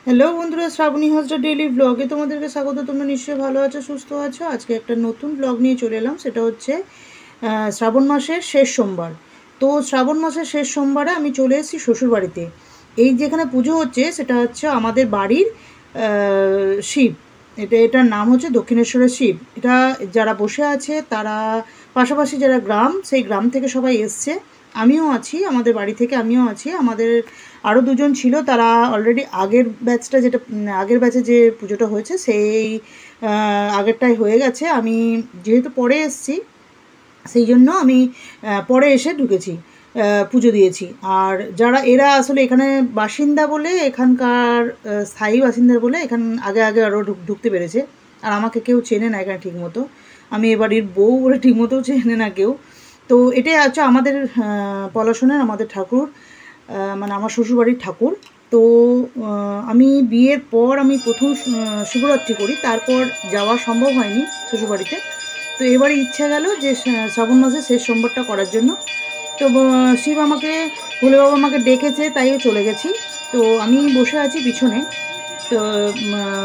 Hello বন্ধুরা, Shrabani Hazra daily ব্লগে তোমাদেরকে স্বাগত। তোমরা নিশ্চয়ই ভালো আছো, সুস্থ আছো। আজকে একটা নতুন ব্লগ নিয়ে চলে এলাম। সেটা হচ্ছে শ্রাবণ মাসের শেষ সোমবার। তো শ্রাবণ মাসের শেষ সোমবারে আমি চলে এসেছি শ্বশুরবাড়িতে। এই যেখানে পুজো হচ্ছে সেটা হচ্ছে আমাদের বাড়ির শিব। এটার নাম হচ্ছে দক্ষিণেশ্বরের শিব। এটা যারা বসে আছে তারা পাশাপাশি যারা গ্রাম, সেই গ্রাম থেকে সবাই এসছে। আমিও আছি, আমাদের বাড়ি থেকে আমিও আছি। আমাদের আরও দুজন ছিল, তারা অলরেডি আগের আগের ব্যাচে যে পুজোটা হয়েছে সেই আগেরটাই হয়ে গেছে। আমি যেহেতু পরে এসেছি সেই জন্য আমি পরে এসে ঢুকেছি, পুজো দিয়েছি। আর যারা এরা আসলে এখানে বাসিন্দা বলে, এখানকার স্থায়ী বাসিন্দা বলে এখান আগে আগে আরও ঢুকতে পেরেছে। আর আমাকে কেউ চেনে না এখানে ঠিকমতো, আমি এ বাড়ির বউ বলে ঠিকমতো চেনে না কেউ। তো এটাই হচ্ছে আমাদের পলাশনের আমাদের ঠাকুর, মানে আমার শ্বশুরবাড়ির ঠাকুর। তো আমি বিয়ের পর আমি প্রথম শিবরাত্রি করি, তারপর যাওয়া সম্ভব হয়নি শ্বশুরবাড়িতে। তো এবারে ইচ্ছা গেল যে শ্রাবণ মাসের শেষ সোমবারটা করার জন্য। তো শিব আমাকে, ভোলে বাবা আমাকে ডেকেছে, তাইও চলে গেছি। তো আমি বসে আছি পিছনে। তো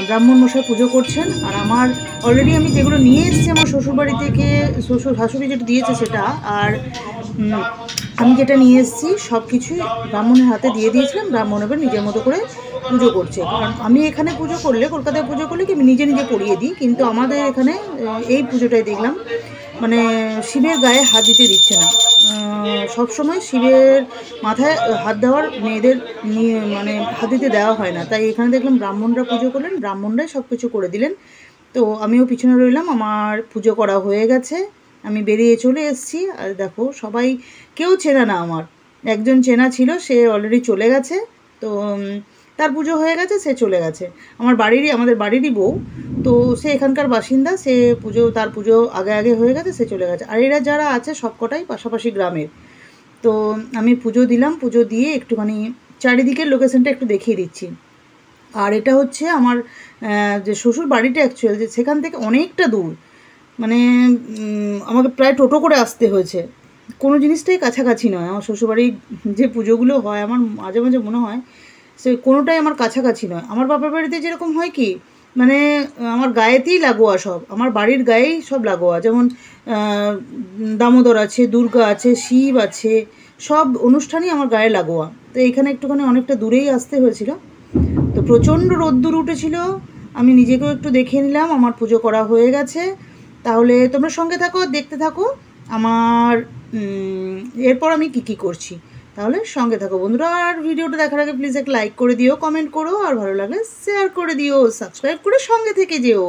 ব্রাহ্মণ মশাই পুজো করছেন। আর আমার অলরেডি আমি যেগুলো নিয়ে এসেছি আমার শ্বশুরবাড়ি থেকে, শ্বশুর শাশুড়ি যেটা দিয়েছে সেটা, আর আমি যেটা নিয়ে এসেছি সব কিছুই ব্রাহ্মণের হাতে দিয়ে দিয়েছিলাম। ব্রাহ্মণ এবার নিজের মতো করে পুজো করছে। কারণ আমি এখানে পুজো করলে, কলকাতায় পুজো করলে কি আমি নিজে নিজে করিয়ে দিই, কিন্তু আমাদের এখানে এই পুজোটাই দেখলাম মানে শিবের গায়ে হাত দিতে দিচ্ছে না। সবসময় শিবের মাথায় হাত দেওয়ার মেয়েদের নিয়ে মানে হাত দিতে দেওয়া হয় না। তাই এখানে দেখলাম ব্রাহ্মণরা পুজো করলেন, ব্রাহ্মণরাই সব কিছু করে দিলেন। তো আমিও পিছনে রইলাম, আমার পুজো করা হয়ে গেছে, আমি বেরিয়ে চলে এসেছি। আর দেখো সবাই, কেউ চেনা না আমার। একজন চেনা ছিল, সে অলরেডি চলে গেছে। তো তার পুজো হয়ে গেছে, সে চলে গেছে। আমাদের বাড়িরই বউ। তো সে এখানকার বাসিন্দা, সে তার পুজো আগে আগে হয়ে গেছে, সে চলে গেছে। আর এরা যারা আছে সবকটাই পাশাপাশি গ্রামের। তো আমি পুজো দিলাম, পুজো দিয়ে একটুখানি চারিদিকের লোকেশনটা একটু দেখিয়ে দিচ্ছি। আর এটা হচ্ছে আমার যে শ্বশুর বাড়িটা অ্যাকচুয়ালি যে সেখান থেকে অনেকটা দূর, মানে আমাকে প্রায় টোটো করে আসতে হয়েছে। কোনো জিনিসটাই কাছাকাছি নয়। আমার শ্বশুরবাড়ির যে পুজোগুলো হয় আমার মাঝে মাঝে মনে হয় সে কোনোটাই আমার কাছাকাছি নয়। আমার বাপের বাড়িতে যেরকম হয় কি, মানে আমার গায়েতেই লাগোয়া সব, আমার বাড়ির গায়েই সব লাগোয়া। যেমন দামোদর আছে, দুর্গা আছে, শিব আছে, সব অনুষ্ঠানই আমার গায়ে লাগোয়া। তো এইখানে একটুখানি অনেকটা দূরেই আসতে হয়েছিল। তো প্রচণ্ড রোদ্দুর উঠেছিল। আমি নিজেকেও একটু দেখে নিলাম, আমার পুজো করা হয়ে গেছে। তাহলে তোমরা সঙ্গে থাকো, দেখতে থাকো আমার এরপর আমি কী কী করছি। তাহলে সঙ্গে থাকো বন্ধুরা। আর ভিডিওটা দেখার আগে প্লিজ একটা লাইক করে দিও, কমেন্ট করো, আর ভালো লাগলে শেয়ার করে দিও, সাবস্ক্রাইব করে সঙ্গে থেকে যেও।